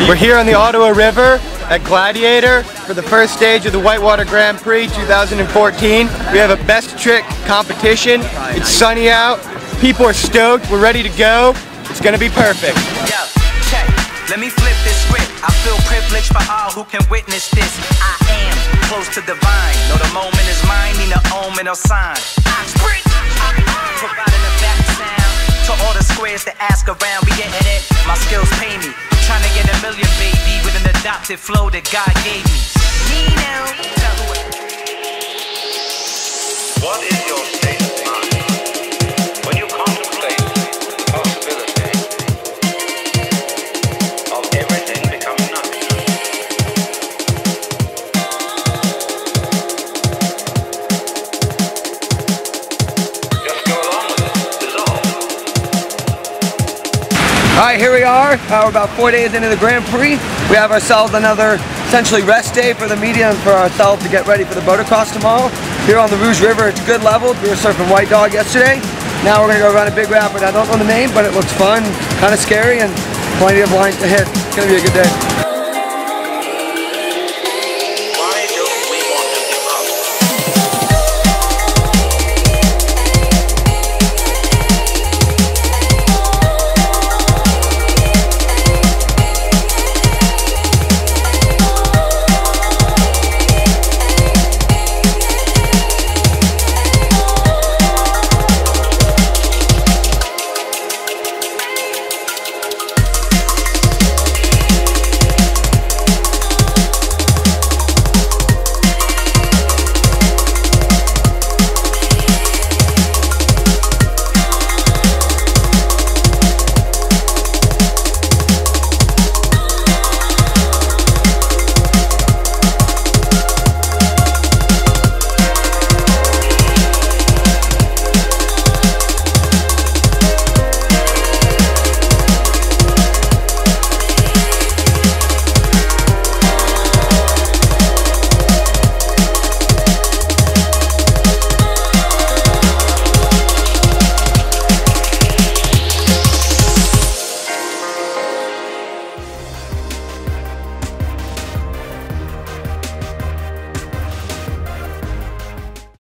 We're here on the Ottawa River at Gladiator for the first stage of the Whitewater Grand Prix 2014. We have a best trick competition. It's sunny out. People are stoked. We're ready to go. It's gonna be perfect. Yo, check. Let me flip this script. I feel privileged for all who can witness this. I am close to divine. Know the moment is mine, need an omen or sign. I sprint. Providing a back sound to all the squares that ask around. We getting it. My skills pay me. Trying to get a million, baby, with an adopted flow that God gave me. Me now. What is your state of mind when you contemplate the possibility of everything becoming nothing? Just go along with it. Dissolve. Alright, here we are. We're about 4 days into the Grand Prix. We have ourselves another essentially rest day for the media and for ourselves to get ready for the motocross tomorrow. Here on the Rouge River, it's good levels. We were surfing White Dog yesterday. Now we're going to go run a big rapid. I don't know the name, but it looks fun, kind of scary, and plenty of lines to hit. It's going to be a good day.